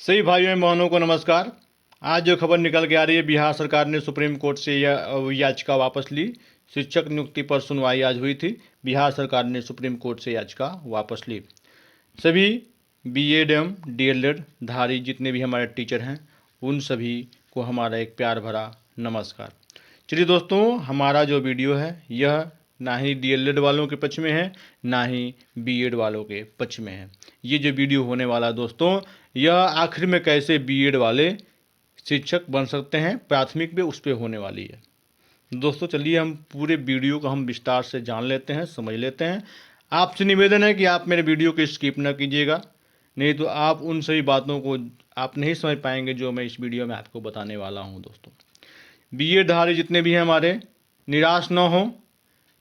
सभी भाइयों एवं बहनों को नमस्कार। आज जो खबर निकल के आ रही है, बिहार सरकार ने सुप्रीम कोर्ट से यह याचिका वापस ली। शिक्षक नियुक्ति पर सुनवाई आज हुई थी। बिहार सरकार ने सुप्रीम कोर्ट से याचिका वापस ली। सभी बीएड एवं डीएलएड धारी जितने भी हमारे टीचर हैं, उन सभी को हमारा एक प्यार भरा नमस्कार। चलिए दोस्तों, हमारा जो वीडियो है यह ना ही डीएलएड वालों के पक्ष में है, ना ही बीएड वालों के पक्ष में है। ये जो वीडियो होने वाला है दोस्तों, यह आखिर में कैसे बीएड वाले शिक्षक बन सकते हैं, प्राथमिक में उस पर होने वाली है। दोस्तों चलिए हम पूरे वीडियो को हम विस्तार से जान लेते हैं, समझ लेते हैं। आपसे निवेदन है कि आप मेरे वीडियो को स्किप न कीजिएगा, नहीं तो आप उन सभी बातों को आप नहीं समझ पाएंगे जो मैं इस वीडियो में आपको बताने वाला हूं। दोस्तों, बीएड धारी जितने भी हैं हमारे, निराश न हो।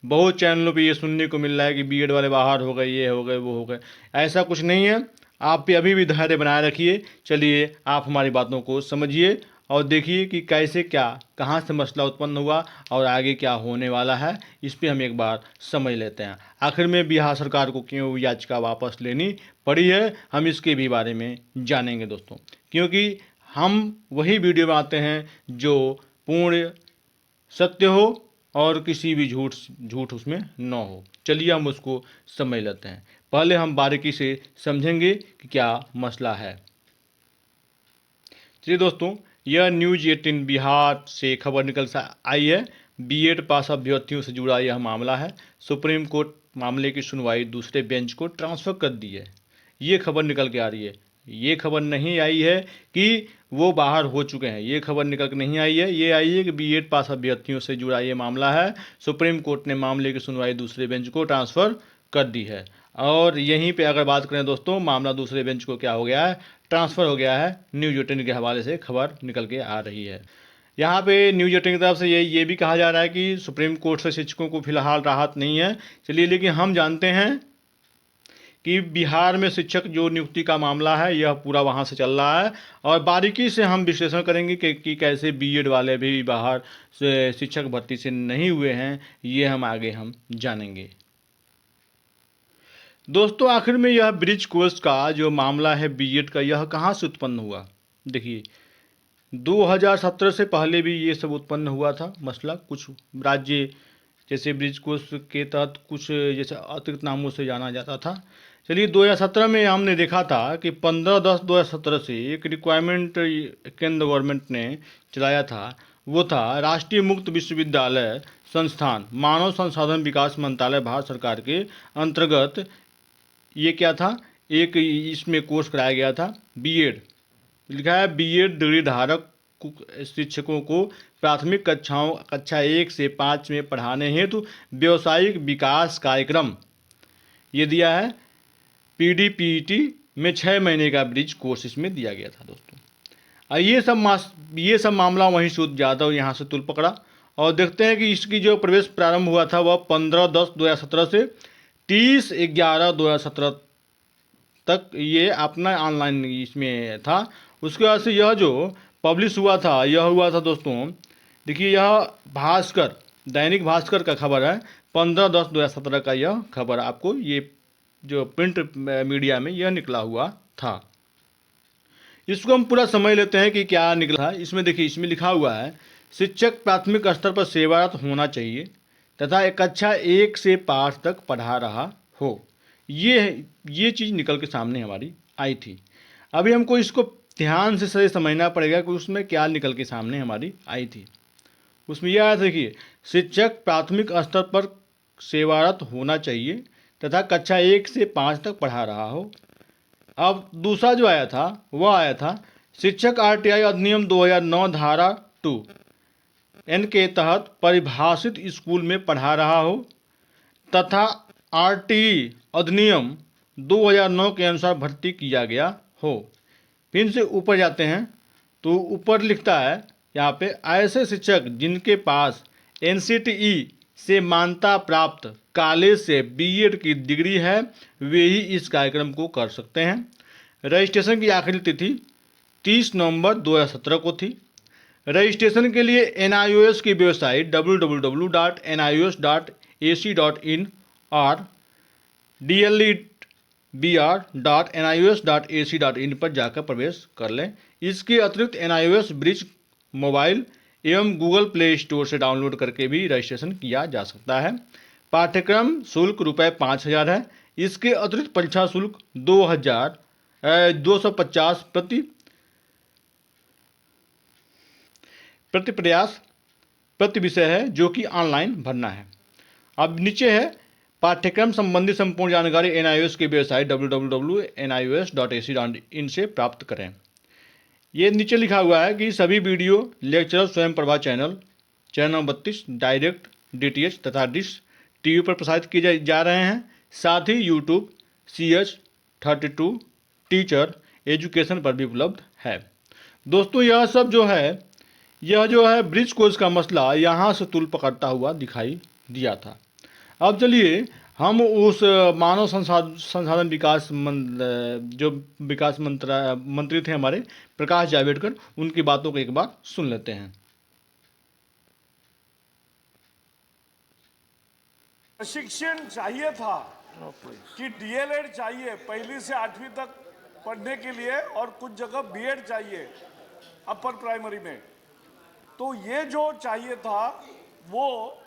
बहुत चैनलों पे ये सुनने को मिल रहा है कि बीएड वाले बाहर हो गए, ये हो गए, वो हो गए। ऐसा कुछ नहीं है। आप पे अभी भी धैर्य बनाए रखिए। चलिए आप हमारी बातों को समझिए और देखिए कि कैसे क्या, कहाँ से मसला उत्पन्न हुआ और आगे क्या होने वाला है। इस पे हम एक बार समझ लेते हैं। आखिर में बिहार सरकार को क्यों याचिका वापस लेनी पड़ी है, हम इसके भी बारे में जानेंगे दोस्तों। क्योंकि हम वही वीडियो में आते हैं जो पूर्ण सत्य हो और किसी भी झूठ उसमें न हो। चलिए हम उसको समझ लेते हैं। पहले हम बारीकी से समझेंगे कि क्या मसला है। चलिए दोस्तों, यह न्यूज 18 बिहार से खबर निकल आई है। बीएड पास अभ्यर्थियों से जुड़ा यह मामला है। सुप्रीम कोर्ट मामले की सुनवाई दूसरे बेंच को ट्रांसफ़र कर दी है। ये खबर निकल के आ रही है। ये खबर नहीं आई है कि वो बाहर हो चुके हैं। ये खबर निकल के नहीं आई है। ये आई है कि बीएड पास अभ्यर्थियों से जुड़ा ये मामला है। सुप्रीम कोर्ट ने मामले की सुनवाई दूसरे बेंच को ट्रांसफ़र कर दी है। और यहीं पे अगर बात करें दोस्तों, मामला दूसरे बेंच को क्या हो गया है, ट्रांसफ़र हो गया है। न्यूज़ 18 के हवाले से खबर निकल के आ रही है। यहाँ पे न्यूज़ 18 की तरफ से ये भी कहा जा रहा है कि सुप्रीम कोर्ट से शिक्षकों को फिलहाल राहत नहीं है। चलिए, लेकिन हम जानते हैं कि बिहार में शिक्षक जो नियुक्ति का मामला है यह पूरा वहाँ से चल रहा है। और बारीकी से हम विश्लेषण करेंगे कि कैसे बीएड वाले भी बाहर से शिक्षक भर्ती से नहीं हुए हैं। ये हम आगे हम जानेंगे। दोस्तों, आखिर में यह ब्रिज कोर्स का जो मामला है बीएड का, यह कहाँ से उत्पन्न हुआ। देखिए, 2017 से पहले भी ये सब उत्पन्न हुआ था मसला। कुछ राज्य जैसे ब्रिज कोर्स के तहत कुछ जैसे अतिरिक्त नामों से जाना जाता था। चलिए, 2017 में हमने देखा था कि 15/10/2017 से एक रिक्वायरमेंट केंद्र गवर्नमेंट ने चलाया था। वो था राष्ट्रीय मुक्त विश्वविद्यालय संस्थान मानव संसाधन विकास मंत्रालय भारत सरकार के अंतर्गत। ये क्या था, एक इसमें कोर्स कराया गया था बीएड। लिखा है बीएड डिग्री धारक शिक्षकों को प्राथमिक कक्षा 1 से 5 में पढ़ाने हेतु व्यावसायिक विकास कार्यक्रम। ये दिया है पीडीपीटी में 6 महीने का ब्रिज कोर्स इसमें दिया गया था दोस्तों। और ये सब मामला वहीं सूद यादव यहाँ से तुल पकड़ा। और देखते हैं कि इसकी जो प्रवेश प्रारंभ हुआ था वह 15/10/2017 से 30/11/2017 तक ये अपना ऑनलाइन इसमें था। उसके बाद से यह जो पब्लिश हुआ था, यह हुआ था दोस्तों, देखिए यह भास्कर, दैनिक भास्कर का खबर है। 15/10/2017 का यह खबर आपको ये जो प्रिंट मीडिया में यह निकला हुआ था। इसको हम पूरा समझ लेते हैं कि क्या निकला है। इसमें देखिए, इसमें लिखा हुआ है शिक्षक प्राथमिक स्तर पर सेवारत होना चाहिए तथा कक्षा 1 से 5 तक पढ़ा रहा हो। ये चीज़ निकल के सामने हमारी आई थी। अभी हमको इसको ध्यान से सही समझना पड़ेगा कि उसमें क्या निकल के सामने हमारी आई थी। उसमें यह आया था, देखिए, शिक्षक प्राथमिक स्तर पर सेवारत होना चाहिए तथा कक्षा 1 से 5 तक पढ़ा रहा हो। अब दूसरा जो आया था वह आया था शिक्षक आरटीआई अधिनियम 2009 धारा 2 एन के तहत परिभाषित स्कूल में पढ़ा रहा हो तथा आरटीई अधिनियम 2009 के अनुसार भर्ती किया गया हो। फिर से ऊपर जाते हैं तो ऊपर लिखता है यहाँ पे, ऐसे शिक्षक जिनके पास एनसीटीई से मान्यता प्राप्त कॉलेज से बीएड की डिग्री है वे ही इस कार्यक्रम को कर सकते हैं। रजिस्ट्रेशन की आखिरी तिथि 30 नवंबर 2017 को थी। रजिस्ट्रेशन के लिए NIOS की वेबसाइट www.nios.ac.in और br.nius.ac.in पर जाकर प्रवेश कर लें। इसके अतिरिक्त NIOS ब्रिज मोबाइल एवं गूगल प्ले स्टोर से डाउनलोड करके भी रजिस्ट्रेशन किया जा सकता है। पाठ्यक्रम शुल्क ₹5,000 है। इसके अतिरिक्त परीक्षा शुल्क 2,250 प्रति प्रयास प्रति विषय है, जो कि ऑनलाइन भरना है। अब नीचे है पाठ्यक्रम संबंधी संपूर्ण जानकारी NIOS की वेबसाइट www.nios.ac.in से प्राप्त करें। ये नीचे लिखा हुआ है कि सभी वीडियो लेक्चर स्वयं Prabha channel number 32 direct DTH तथा डिश टीवी पर प्रसारित किए जा रहे हैं। साथ ही यूट्यूब CH32 टीचर एजुकेशन पर भी उपलब्ध है। दोस्तों यह सब जो है ब्रिज कोर्स का मसला यहाँ से तूल पकड़ता हुआ दिखाई दिया था। अब चलिए हम उस मानव संसाधन विकास मंत्री थे हमारे प्रकाश जावड़ेकर, उनकी बातों को एक बार सुन लेते हैं। प्रशिक्षण चाहिए था कि DLED चाहिए पहली से 8वीं तक पढ़ने के लिए, और कुछ जगह BEd चाहिए अपर प्राइमरी में। तो ये जो चाहिए था वो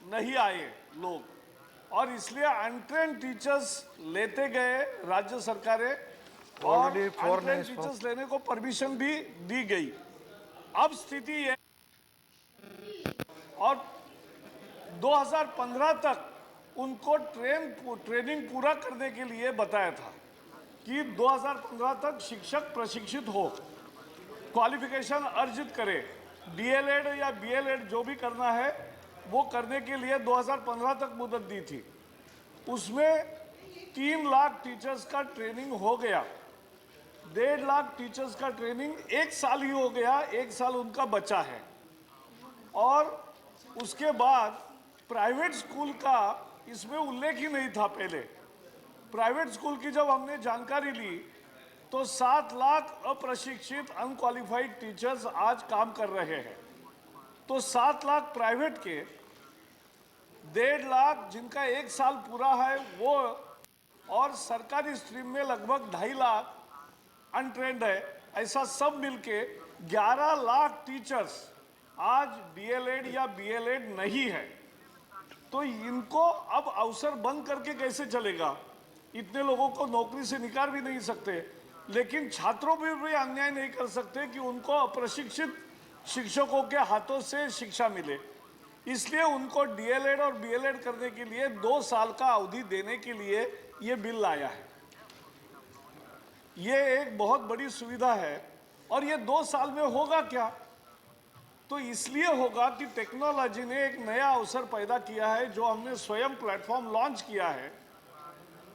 नहीं आए लोग, और इसलिए अनट्रेन्ड टीचर्स लेते गए राज्य सरकारें, और अनट्रेन्ड टीचर्स लेने को परमिशन भी दी गई। अब स्थिति है, और 2015 तक उनको ट्रेनिंग पूरा करने के लिए बताया था कि 2015 तक शिक्षक प्रशिक्षित हो, क्वालिफिकेशन अर्जित करे, DLED या BLED जो भी करना है वो करने के लिए 2015 तक मुदत दी थी। उसमें 3 लाख टीचर्स का ट्रेनिंग हो गया। 1.5 लाख टीचर्स का ट्रेनिंग 1 साल ही हो गया, 1 साल उनका बचा है। और उसके बाद प्राइवेट स्कूल का इसमें उल्लेख ही नहीं था। पहले प्राइवेट स्कूल की जब हमने जानकारी ली तो 7 लाख अप्रशिक्षित अनक्वालिफाइड टीचर्स आज काम कर रहे हैं। तो 7 लाख प्राइवेट के, 1.5 लाख जिनका 1 साल पूरा है वो, और सरकारी स्ट्रीम में लगभग 2.5 लाख अनट्रेंड है। ऐसा सब मिलके 11 लाख टीचर्स आज DLED या BLED नहीं है। तो इनको अब अवसर बंद करके कैसे चलेगा? इतने लोगों को नौकरी से निकाल भी नहीं सकते, लेकिन छात्रों पर भी अन्याय नहीं कर सकते कि उनको अप्रशिक्षित शिक्षकों के हाथों से शिक्षा मिले। इसलिए उनको DLED और BLED करने के लिए 2 साल का अवधि देने के लिए ये बिल लाया है। ये एक बहुत बड़ी सुविधा है। और ये 2 साल में होगा क्या? तो इसलिए होगा कि टेक्नोलॉजी ने एक नया अवसर पैदा किया है, जो हमने स्वयं प्लेटफॉर्म लॉन्च किया है।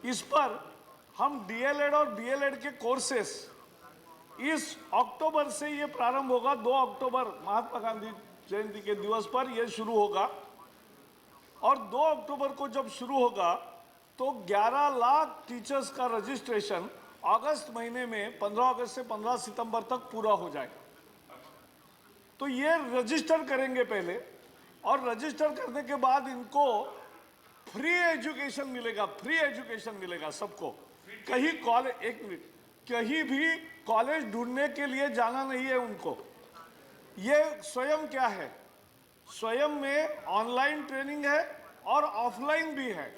इस पर हम DLED और BLED के कोर्सेस इस अक्टूबर से ये प्रारंभ होगा। 2 अक्टूबर महात्मा गांधी जयंती के दिवस पर यह शुरू होगा, और 2 अक्टूबर को जब शुरू होगा तो 11 लाख टीचर्स का रजिस्ट्रेशन अगस्त महीने में 15 अगस्त से 15 सितंबर तक पूरा हो जाएगा। तो ये रजिस्टर करेंगे पहले, और रजिस्टर करने के बाद इनको फ्री एजुकेशन मिलेगा। फ्री एजुकेशन मिलेगा सबको। कहीं कॉलेज, एक मिनट, कहीं भी कॉलेज ढूंढने के लिए जाना नहीं है उनको। ये स्वयं क्या है? स्वयं में ऑनलाइन ट्रेनिंग है और ऑफलाइन भी है।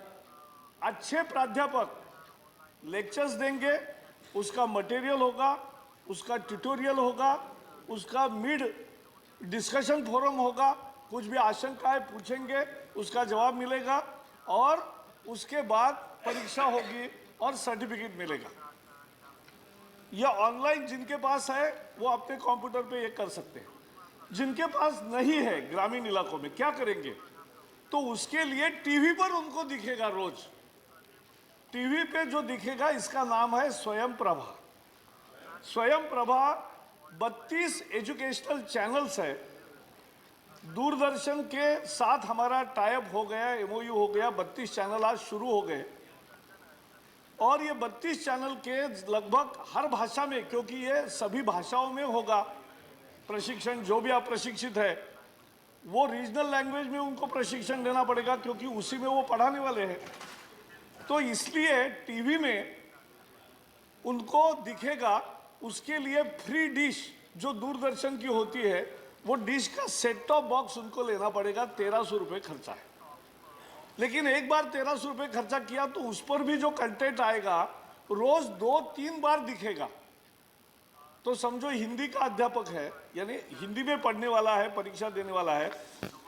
अच्छे प्राध्यापक लेक्चर्स देंगे, उसका मटेरियल होगा, उसका ट्यूटोरियल होगा, उसका मिड डिस्कशन फोरम होगा, कुछ भी आशंकाएं पूछेंगे उसका जवाब मिलेगा, और उसके बाद परीक्षा होगी और सर्टिफिकेट मिलेगा। यह ऑनलाइन जिनके पास है वो अपने कंप्यूटर पे ये कर सकते हैं। जिनके पास नहीं है ग्रामीण इलाकों में क्या करेंगे? तो उसके लिए टीवी पर उनको दिखेगा। रोज टीवी पे जो दिखेगा इसका नाम है स्वयं प्रभा। स्वयं प्रभा 32 एजुकेशनल चैनल्स है। दूरदर्शन के साथ हमारा टाइप हो गया, MOU हो गया। 32 चैनल आज शुरू हो गए, और ये 32 चैनल के लगभग हर भाषा में, क्योंकि ये सभी भाषाओं में होगा प्रशिक्षण। जो भी अप्रशिक्षित है वो रीजनल लैंग्वेज में उनको प्रशिक्षण देना पड़ेगा, क्योंकि उसी में वो पढ़ाने वाले हैं। तो इसलिए टीवी में उनको दिखेगा, उसके लिए फ्री डिश जो दूरदर्शन की होती है, वो डिश का सेट टॉप बॉक्स उनको लेना पड़ेगा, 1300 रुपये खर्चा है। लेकिन एक बार 1300 रुपये खर्चा किया तो उस पर भी जो कंटेंट आएगा रोज 2-3 बार दिखेगा। तो समझो हिंदी का अध्यापक है, यानी हिंदी में पढ़ने वाला है, परीक्षा देने वाला है,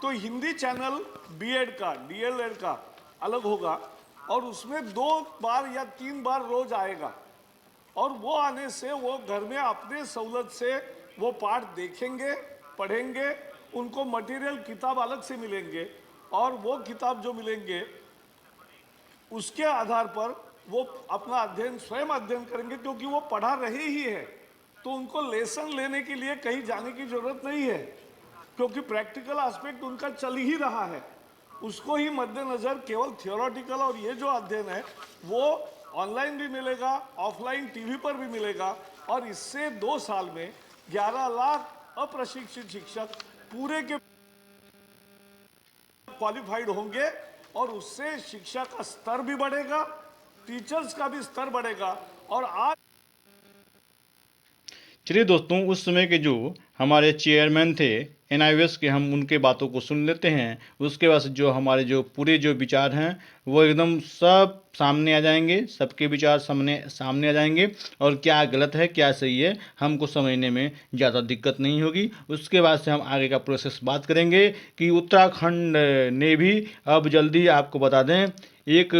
तो हिंदी चैनल बीएड का, डीएलएड का अलग होगा और उसमें 2 बार या 3 बार रोज आएगा। और वो आने से वो घर में अपने सहूलत से वो पाठ देखेंगे, पढ़ेंगे, उनको मटेरियल किताब अलग से मिलेंगे और वो किताब जो मिलेंगे उसके आधार पर वो अपना अध्ययन स्वयं अध्ययन करेंगे, क्योंकि वो पढ़ा रहे ही है। तो उनको लेसन लेने के लिए कहीं जाने की जरूरत नहीं है, क्योंकि प्रैक्टिकल एस्पेक्ट उनका चल ही रहा है। उसको ही मद्देनजर केवल थियोरेटिकल और ये जो अध्ययन है वो ऑनलाइन भी मिलेगा, ऑफलाइन टीवी पर भी मिलेगा। और इससे 2 साल में 11 लाख अप्रशिक्षित शिक्षक पूरे के क्वालिफाइड होंगे और उससे शिक्षा का स्तर भी बढ़ेगा, टीचर्स का भी स्तर बढ़ेगा। और आज चलिए दोस्तों, उस समय के जो हमारे चेयरमैन थे एनआईओएस के, हम उनके बातों को सुन लेते हैं। उसके बाद जो हमारे जो पूरे जो विचार हैं वो एकदम सब सामने आ जाएंगे, सबके विचार सामने सामने आ जाएंगे और क्या गलत है क्या सही है हमको समझने में ज़्यादा दिक्कत नहीं होगी। उसके बाद से हम आगे का प्रोसेस बात करेंगे कि उत्तराखंड ने भी अब जल्दी आपको बता दें एक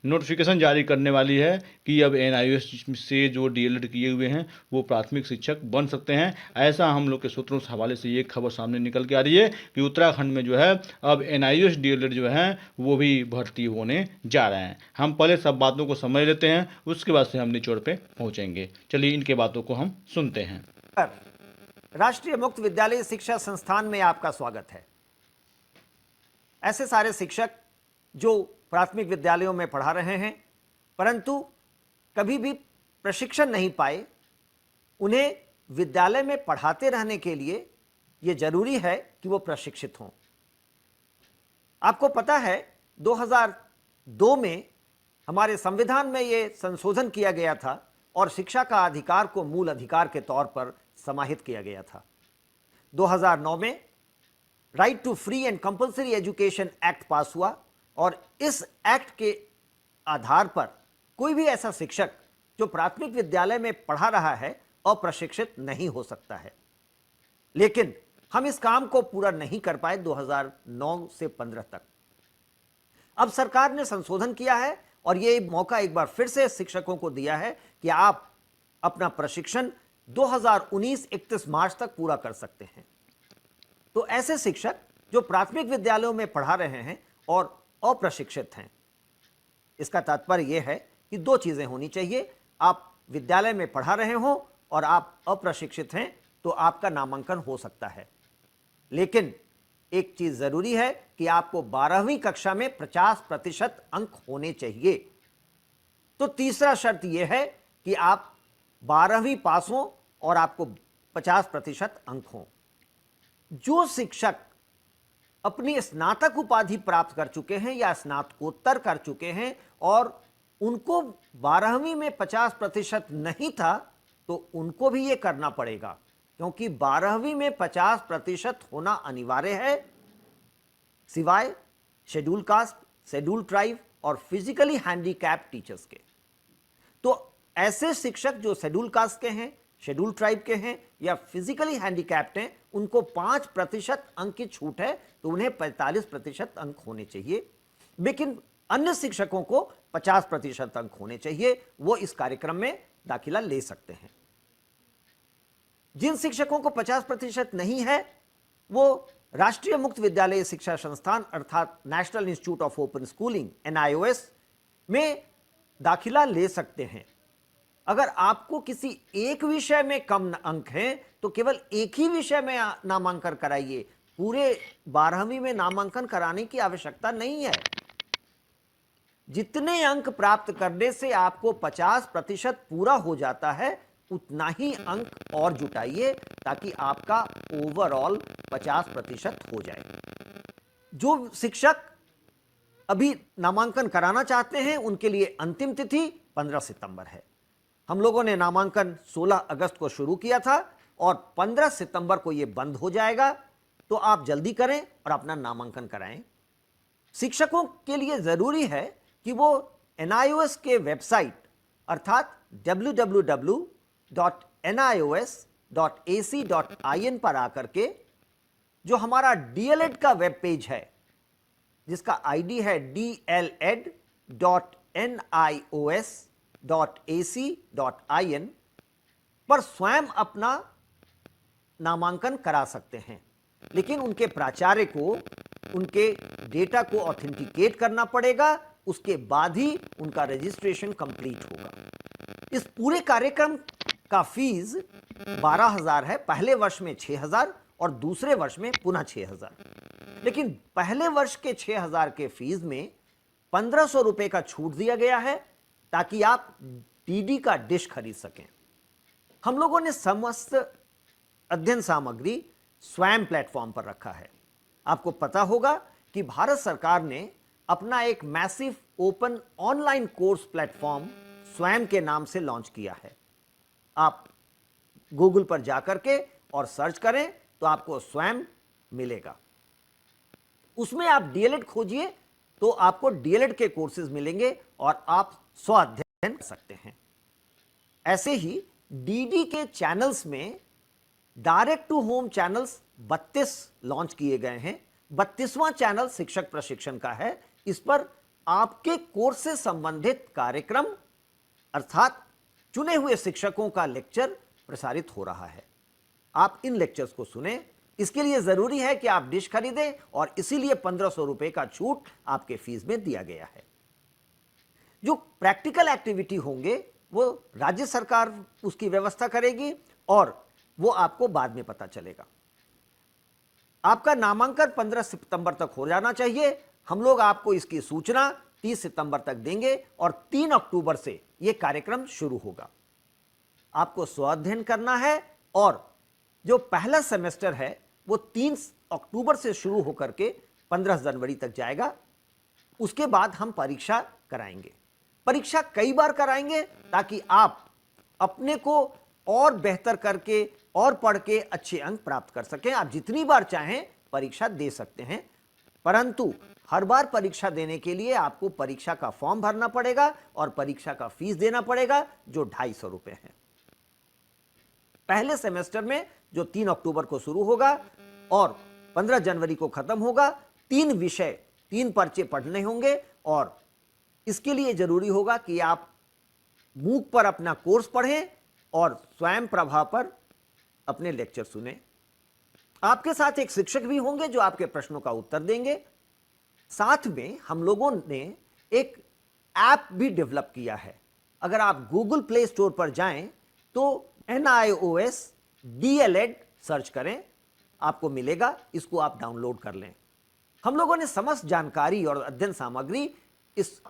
नोटिफिकेशन जारी करने वाली है कि अब एनआईओएस से जो डीएलएड किए हुए हैं वो प्राथमिक शिक्षक बन सकते हैं। ऐसा हम लोग के सूत्रों से हवाले से ये खबर सामने निकल के आ रही है कि उत्तराखंड में जो है अब एनआईओएस डीएलएड जो है वो भी भर्ती होने जा रहे हैं। हम पहले सब बातों को समझ लेते हैं, उसके बाद से हम निचोड़ पे पहुंचेंगे। चलिए इनके बातों को हम सुनते हैं। राष्ट्रीय मुक्त विद्यालय शिक्षा संस्थान में आपका स्वागत है। ऐसे सारे शिक्षक जो प्राथमिक विद्यालयों में पढ़ा रहे हैं परंतु कभी भी प्रशिक्षण नहीं पाए, उन्हें विद्यालय में पढ़ाते रहने के लिए यह जरूरी है कि वो प्रशिक्षित हों। आपको पता है 2002 में हमारे संविधान में यह संशोधन किया गया था और शिक्षा का अधिकार को मूल अधिकार के तौर पर समाहित किया गया था। 2009 में right to free and compulsory education act pass हुआ और इस एक्ट के आधार पर कोई भी ऐसा शिक्षक जो प्राथमिक विद्यालय में पढ़ा रहा है अप्रशिक्षित नहीं हो सकता है। लेकिन हम इस काम को पूरा नहीं कर पाए 2009 से 15 तक। अब सरकार ने संशोधन किया है और यह मौका एक बार फिर से शिक्षकों को दिया है कि आप अपना प्रशिक्षण 2019 31 मार्च तक पूरा कर सकते हैं। तो ऐसे शिक्षक जो प्राथमिक विद्यालयों में पढ़ा रहे हैं और अप्रशिक्षित हैं, इसका तात्पर्य यह है कि 2 चीजें होनी चाहिए। आप विद्यालय में पढ़ा रहे हो और आप अप्रशिक्षित हैं तो आपका नामांकन हो सकता है। लेकिन एक चीज जरूरी है कि आपको 12वीं कक्षा में 50% अंक होने चाहिए। तो तीसरा शर्त यह है कि आप 12वीं पास हो और आपको 50% अंक हो। जो शिक्षक अपनी स्नातक उपाधि प्राप्त कर चुके हैं या स्नातकोत्तर कर चुके हैं और उनको 12वीं में 50% नहीं था तो उनको भी यह करना पड़ेगा, क्योंकि 12वीं में 50% होना अनिवार्य है, सिवाय शेड्यूल कास्ट, शेड्यूल ट्राइब और फिजिकली हैंडीकैप टीचर्स के। तो ऐसे शिक्षक जो शेड्यूल कास्ट के हैं, शेड्यूल ट्राइब के हैं या फिजिकली हैंडीकैप्ड हैं, उनको 5% अंक की छूट है, तो उन्हें 45% अंक होने चाहिए। लेकिन अन्य शिक्षकों को 50% अंक होने चाहिए, वो इस कार्यक्रम में दाखिला ले सकते हैं। जिन शिक्षकों को 50% नहीं है वो राष्ट्रीय मुक्त विद्यालय शिक्षा संस्थान अर्थात national institute of open schooling NIOS में दाखिला ले सकते हैं। अगर आपको किसी एक विषय में कम अंक हैं तो केवल एक ही विषय में नामांकन कराइए, पूरे 12वीं में नामांकन कराने की आवश्यकता नहीं है। जितने अंक प्राप्त करने से आपको 50% पूरा हो जाता है उतना ही अंक और जुटाइए ताकि आपका ओवरऑल 50% हो जाए। जो शिक्षक अभी नामांकन कराना चाहते हैं उनके लिए अंतिम तिथि 15 सितंबर है। हम लोगों ने नामांकन 16 अगस्त को शुरू किया था और 15 सितंबर को यह बंद हो जाएगा, तो आप जल्दी करें और अपना नामांकन कराएं। शिक्षकों के लिए जरूरी है कि वो NIOS के वेबसाइट अर्थात www.nios.ac.in पर आकर के जो हमारा DLED का वेब पेज है जिसका आईडी है dled.nios.ac.in पर स्वयं अपना नामांकन करा सकते हैं। लेकिन उनके प्राचार्य को उनके डेटा को ऑथेंटिकेट करना पड़ेगा, उसके बाद ही उनका रजिस्ट्रेशन कंप्लीट होगा। इस पूरे कार्यक्रम का फीस 12,000 है, पहले वर्ष में 6,000 और दूसरे वर्ष में पुनः 6,000। लेकिन पहले वर्ष के 6,000 के फीस में 1,500 रुपए का छूट दिया गया है ताकि आप डीडी का डिश खरीद सकें। हम लोगों ने समस्त अध्ययन सामग्री स्वयं प्लेटफॉर्म पर रखा है। आपको पता होगा कि भारत सरकार ने अपना एक massive open online course platform स्वयं के नाम से लॉन्च किया है। आप गूगल पर जाकर के और सर्च करें तो आपको स्वयं मिलेगा। उसमें आप डीएलएड खोजिए तो आपको डीएलएड के कोर्सेज मिलेंगे और आप स्व अध्ययन कर सकते हैं। ऐसे ही डीडी के चैनल्स में direct to home channels 32 launch किए गए हैं। 32वां चैनल शिक्षक प्रशिक्षण का है। इस पर आपके कोर्स से संबंधित कार्यक्रम अर्थात चुने हुए शिक्षकों का लेक्चर प्रसारित हो रहा है। आप इन लेक्चर्स को सुने। इसके लिए जरूरी है कि आप डिश खरीदें और इसीलिए 1,500 रुपए का छूट आपके फीस में दिया गया है। जो प्रैक्टिकल एक्टिविटी होंगे वो राज्य सरकार उसकी व्यवस्था करेगी और वो आपको बाद में पता चलेगा। आपका नामांकन 15 सितंबर तक हो जाना चाहिए। हम लोग आपको इसकी सूचना 30 सितंबर तक देंगे और 3 अक्टूबर से यह कार्यक्रम शुरू होगा। आपको स्वाध्ययन करना है और जो पहला सेमेस्टर है वो 3 अक्टूबर से शुरू होकर के 15 जनवरी तक जाएगा। उसके बाद हम परीक्षा कराएंगे। परीक्षा कई बार कराएंगे ताकि आप अपने को और बेहतर करके और पढ़ के अच्छे अंक प्राप्त कर सकें। आप जितनी बार चाहें परीक्षा दे सकते हैं, परंतु हर बार परीक्षा देने के लिए आपको परीक्षा का फॉर्म भरना पड़ेगा और परीक्षा का फीस देना पड़ेगा जो 250 रुपए है। पहले सेमेस्टर में जो 3 अक्टूबर को शुरू होगा और 15 जनवरी को खत्म होगा, 3 विषय 3 पर्चे पढ़ने होंगे और इसके लिए जरूरी होगा कि आप मूक पर अपना कोर्स पढ़ें और स्वयं प्रभा पर अपने लेक्चर सुने। आपके साथ एक शिक्षक भी होंगे जो आपके प्रश्नों का उत्तर देंगे। साथ में हम लोगों ने एक ऐप भी डेवलप किया है। अगर आप गूगल प्ले स्टोर पर जाएं तो NIOS DLED सर्च करें, आपको मिलेगा। इसको आप डाउनलोड कर लें। हम लोगों ने समस्त जानकारी और अध्ययन सामग्री इस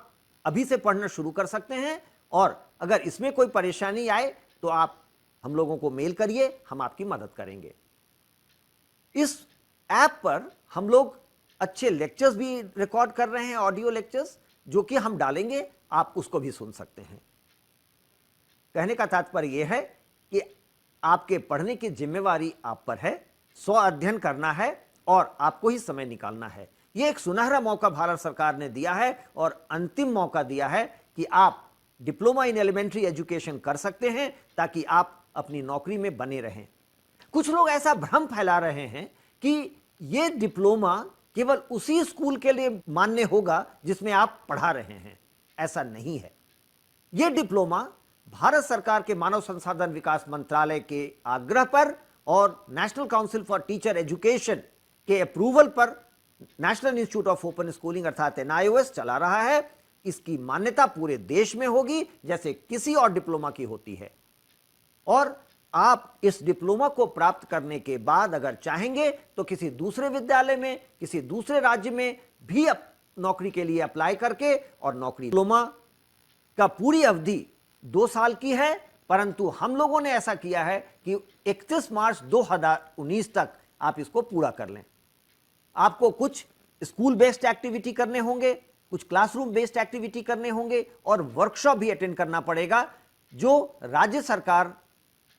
अभी से पढ़ना शुरू कर सकते हैं और अगर इसमें कोई परेशानी आए तो आप हम लोगों को मेल करिए, हम आपकी मदद करेंगे। इस ऐप पर हम लोग अच्छे लेक्चर्स भी रिकॉर्ड कर रहे हैं, ऑडियो लेक्चर्स जो कि हम डालेंगे, आप उसको भी सुन सकते हैं। कहने का तात्पर्य यह है कि आपके पढ़ने की जिम्मेवारी आप पर है। स्व अध्ययन करना है और आपको ही समय निकालना है। यह एक सुनहरा मौका भारत सरकार ने दिया है और अंतिम मौका दिया है कि आप डिप्लोमा इन एलिमेंट्री एजुकेशन कर सकते हैं ताकि आप अपनी नौकरी में बने रहें। कुछ लोग ऐसा भ्रम फैला रहे हैं कि यह डिप्लोमा केवल उसी स्कूल के लिए मान्य होगा जिसमें आप पढ़ा रहे हैं। ऐसा नहीं है। यह डिप्लोमा भारत सरकार के मानव संसाधन विकास मंत्रालय के आग्रह पर और national council for teacher education के अप्रूवल पर national institute of open schooling अर्थात NIOS चला रहा है। इसकी मान्यता पूरे देश में होगी जैसे किसी और डिप्लोमा की होती है। और आप इस डिप्लोमा को प्राप्त करने के बाद अगर चाहेंगे तो किसी दूसरे विद्यालय में, किसी दूसरे राज्य में भी नौकरी के लिए अप्लाई करके और नौकरी। डिप्लोमा का पूरी अवधि 2 साल की है, परंतु हम लोगों ने ऐसा किया है कि 31 मार्च 2019 तक आप इसको पूरा कर लें। आपको कुछ स्कूल बेस्ड एक्टिविटी करने होंगे, कुछ क्लासरूम बेस्ड एक्टिविटी करने होंगे और वर्कशॉप भी अटेंड करना पड़ेगा जो राज्य सरकार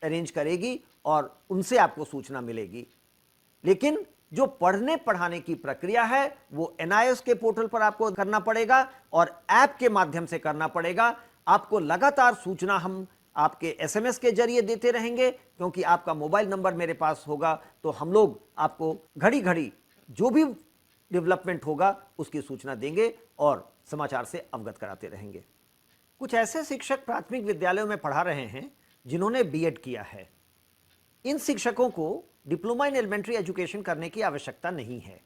अरेंज करेगी और उनसे आपको सूचना मिलेगी। लेकिन जो पढ़ने पढ़ाने की प्रक्रिया है वो एनआईएस के पोर्टल पर आपको करना पड़ेगा और ऐप के माध्यम से करना पड़ेगा। आपको लगातार सूचना हम आपके एसएमएस के जरिए देते रहेंगे, क्योंकि आपका मोबाइल नंबर मेरे पास होगा तो हम लोग आपको घड़ी घड़ी जो भी डेवलपमेंट होगा उसकी सूचना देंगे और समाचार से अवगत कराते रहेंगे। कुछ ऐसे शिक्षक प्राथमिक विद्यालयों में पढ़ा रहे हैं जिन्होंने बीएड किया है। इन शिक्षकों को डिप्लोमा इन एलिमेंट्री एजुकेशन करने की आवश्यकता नहीं है।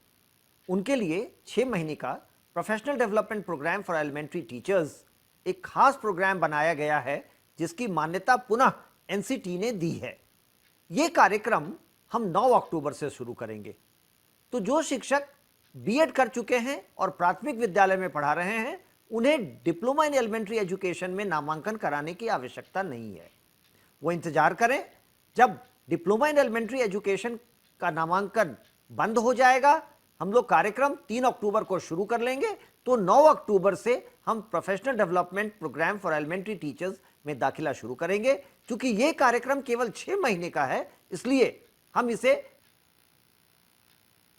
उनके लिए 6 महीने का professional development programme for elementary teachers एक खास प्रोग्राम बनाया गया है जिसकी मान्यता पुनः एनसीटी ने दी है। यह कार्यक्रम हम 9 अक्टूबर से शुरू करेंगे। तो जो शिक्षक बीएड कर चुके हैं और प्राथमिक विद्यालय में पढ़ा रहे हैं उन्हें डिप्लोमा इन एलिमेंट्री एजुकेशन में नामांकन कराने की आवश्यकता नहीं है। वो इंतजार करें, जब डिप्लोमा इन एलिमेंट्री एजुकेशन का नामांकन बंद हो जाएगा हम लोग कार्यक्रम 3 अक्टूबर को शुरू कर लेंगे। तो 9 अक्टूबर से हम professional development programme for elementary teachers में दाखिला शुरू करेंगे। चूंकि यह कार्यक्रम केवल 6 महीने का है इसलिए हम इसे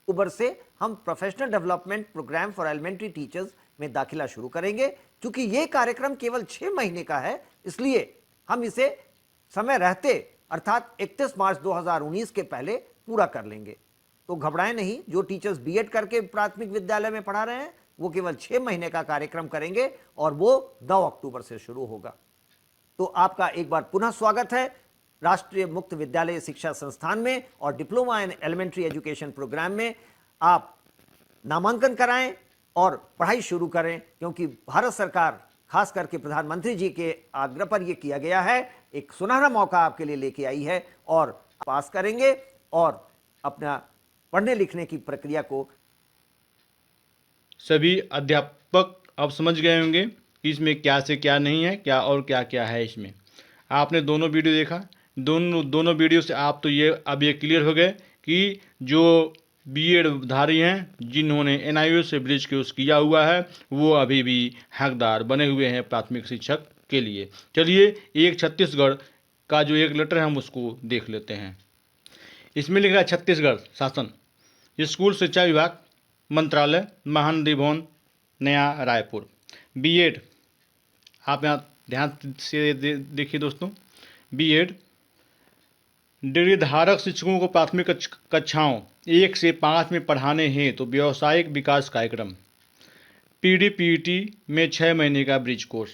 अक्टूबर से हम professional development programme for elementary teachers में दाखिला शुरू करेंगे। चूंकि यह कार्यक्रम केवल 6 महीने का है इसलिए हम इसे समय रहते अर्थात 31 मार्च 2019 के पहले पूरा कर लेंगे। तो घबराएं नहीं, जो टीचर्स बीएड करके प्राथमिक विद्यालय में पढ़ा रहे हैं वो केवल 6 महीने का कार्यक्रम करेंगे और वो 9 अक्टूबर से शुरू होगा। तो आपका एक बार पुनः स्वागत है राष्ट्रीय मुक्त विद्यालय शिक्षा संस्थान में और diploma in elementary education programme में। आप नामांकन कराएं और पढ़ाई शुरू करें, क्योंकि भारत सरकार खास करके प्रधानमंत्री जी के आग्रह पर यह किया गया है। एक सुनहरा मौका आपके लिए लेके आई है और पास करेंगे और अपना पढ़ने लिखने की प्रक्रिया को सभी अध्यापक अब समझ गए होंगे कि इसमें क्या से क्या नहीं है, क्या और क्या क्या है। इसमें आपने दोनों वीडियो देखा, दोनों वीडियो से आप तो ये अब ये क्लियर हो गए कि जो बीएड धारी हैं जिन्होंने एनआईओएस से ब्रिज कोर्स किया हुआ है वो अभी भी हकदार बने हुए हैं प्राथमिक शिक्षक के लिए। चलिए एक छत्तीसगढ़ का जो एक लेटर है हम उसको देख लेते हैं। इसमें लिख रहा है छत्तीसगढ़ शासन स्कूल शिक्षा विभाग मंत्रालय महानदी भवन नया रायपुर बीएड। आप यहाँ ध्यान से देखिए दोस्तों, बीएड डिग्री धारक शिक्षकों को प्राथमिक कक्षाओं 1 से 5 में पढ़ाने हेतु तो व्यावसायिक विकास कार्यक्रम पीडीपीटी में 6 महीने का ब्रिज कोर्स।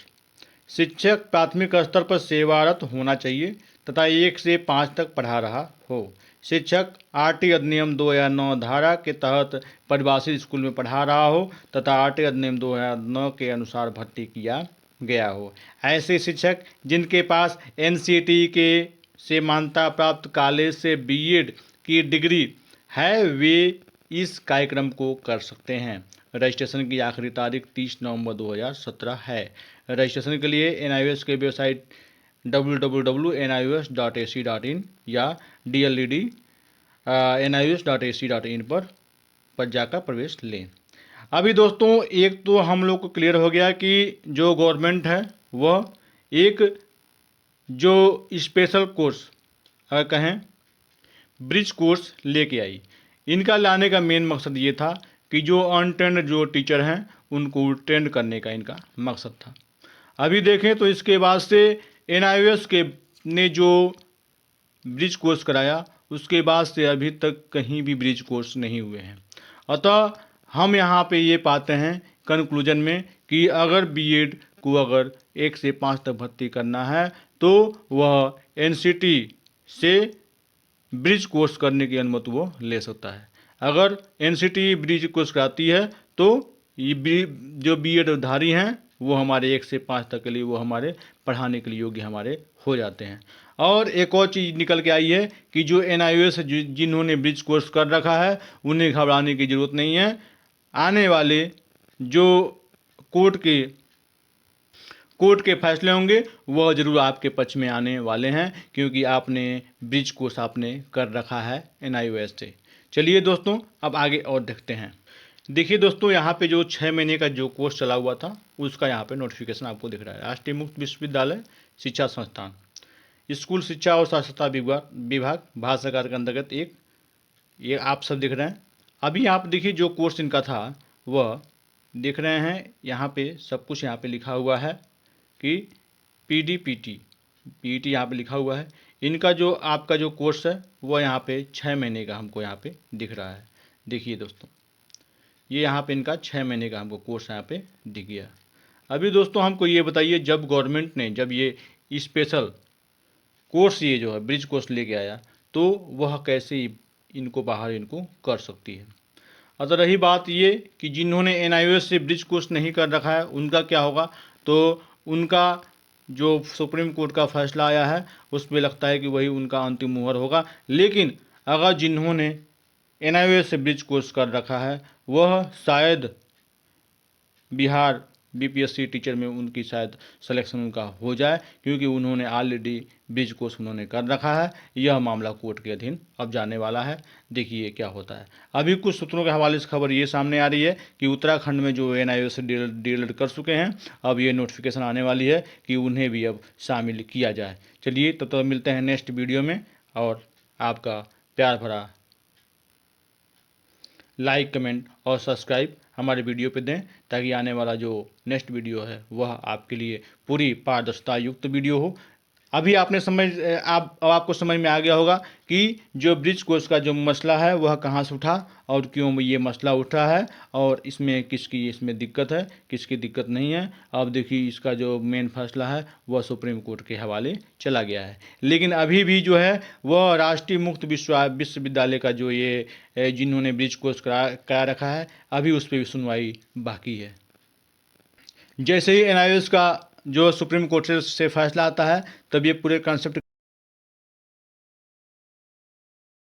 शिक्षक प्राथमिक स्तर पर सेवारत होना चाहिए तथा 1 से 5 तक पढ़ा रहा हो। शिक्षक आरटी अधिनियम 2009 धारा के तहत परिभाषित स्कूल में पढ़ा रहा हो तथा आरटी अधिनियम 2009 के अनुसार भर्ती किया गया हो। ऐसे शिक्षक जिनके पास एनसीटी के से मान्यता प्राप्त कॉलेज से बीएड की डिग्री है वे इस कार्यक्रम को कर सकते हैं। रजिस्ट्रेशन की आखिरी तारीख 30 नवंबर 2017 है। रजिस्ट्रेशन के लिए एनआईओएस के वेबसाइट www.nios.ac.in या dled.nios.ac.in पर जाकर प्रवेश लें। अभी दोस्तों एक तो हम लोग को क्लियर हो गया कि जो गवर्नमेंट है वह एक जो स्पेशल कोर्स अगर कहें ब्रिज कोर्स लेके आई। इनका लाने का मेन मकसद ये था कि जो अनट्रेंड जो टीचर हैं उनको ट्रेंड करने का इनका मकसद था। अभी देखें तो इसके बाद से एनआईओएस के ने जो ब्रिज कोर्स कराया उसके बाद से अभी तक कहीं भी ब्रिज कोर्स नहीं हुए हैं। अतः हम यहाँ पे ये पाते हैं कंक्लूजन में कि अगर बीएड को अगर 1 से 5 तक भर्ती करना है तो वह एनसीटी से ब्रिज कोर्स करने की अनुमति वो ले सकता है। अगर एनसीटी ब्रिज कोर्स कराती है तो ये जो बीएड धारी हैं वो हमारे 1 से 5 तक के लिए वो हमारे पढ़ाने के लिए योग्य हमारे हो जाते हैं। और एक और चीज़ निकल के आई है कि जो एनआईओएस जिन्होंने ब्रिज कोर्स कर रखा है उन्हें घबराने की ज़रूरत नहीं है। आने वाले जो कोर्ट के फैसले होंगे वह ज़रूर आपके पक्ष में आने वाले हैं, क्योंकि आपने ब्रिज कोर्स आपने कर रखा है एनआईओएस से। चलिए दोस्तों अब आगे और देखते हैं। देखिए दोस्तों, यहाँ पे जो 6 महीने का जो कोर्स चला हुआ था उसका यहाँ पे नोटिफिकेशन आपको दिख रहा है। राष्ट्रीय मुक्त विश्वविद्यालय शिक्षा संस्थान, स्कूल शिक्षा और साक्षरता विभाग भारत सरकार के अंतर्गत एक, ये आप सब दिख रहे हैं। अभी आप देखिए जो कोर्स इनका था वह देख रहे हैं, यहाँ पे सब कुछ यहाँ पे लिखा हुआ है कि पीटी यहाँ पे लिखा हुआ है। इनका जो आपका जो कोर्स है वह यहाँ पे 6 महीने का हमको यहाँ पे दिख रहा है। देखिए दोस्तों, ये यहाँ पे इनका 6 महीने का हमको कोर्स यहाँ पे दिख गया। अभी दोस्तों हमको ये बताइए, जब गवर्नमेंट ने जब ये स्पेशल कोर्स ये जो है ब्रिज कोर्स लेके आया तो वह कैसे इनको बाहर इनको कर सकती है। अगर रही बात ये कि जिन्होंने NIOS से ब्रिज कोर्स नहीं कर रखा है उनका क्या होगा, तो उनका जो सुप्रीम कोर्ट का फैसला आया है उसमें लगता है कि वही उनका अंतिम मुहर होगा। लेकिन अगर जिन्होंने NIOS से ब्रिज कोर्स कर रखा है वह शायद बिहार BPSC टीचर में उनकी शायद सिलेक्शन उनका हो जाए, क्योंकि उन्होंने ऑलरेडी ब्रिज कोर्स उन्होंने कर रखा है। यह मामला कोर्ट के अधीन अब जाने वाला है, देखिए क्या होता है। अभी कुछ सूत्रों के हवाले से खबर ये सामने आ रही है कि उत्तराखंड में जो NIOS से डीएलएड कर चुके हैं, अब ये नोटिफिकेशन आने वाली है कि उन्हें भी अब शामिल किया जाए। चलिए तब तक मिलते हैं नेक्स्ट वीडियो में, और आपका प्यार भरा लाइक, कमेंट और सब्सक्राइब हमारे वीडियो पे दें, ताकि आने वाला जो नेक्स्ट वीडियो है वह आपके लिए पूरी पारदर्शिता युक्त वीडियो हो। अभी आपने अब आपको समझ में आ गया होगा कि जो ब्रिज कोर्स का जो मसला है वह कहाँ से उठा और क्यों ये मसला उठा है, और इसमें किसकी इसमें दिक्कत है, किसकी दिक्कत नहीं है। अब देखिए इसका जो मेन फैसला है वह सुप्रीम कोर्ट के हवाले चला गया है। लेकिन अभी भी जो है वह राष्ट्रीय मुक्त विश्वविद्यालय का जो ये जिन्होंने ब्रिज कोर्स करा रखा है, अभी उस पर भी सुनवाई बाकी है। जैसे ही NIOS का जो सुप्रीम कोर्ट से फैसला आता है तब ये पूरे कॉन्सेप्ट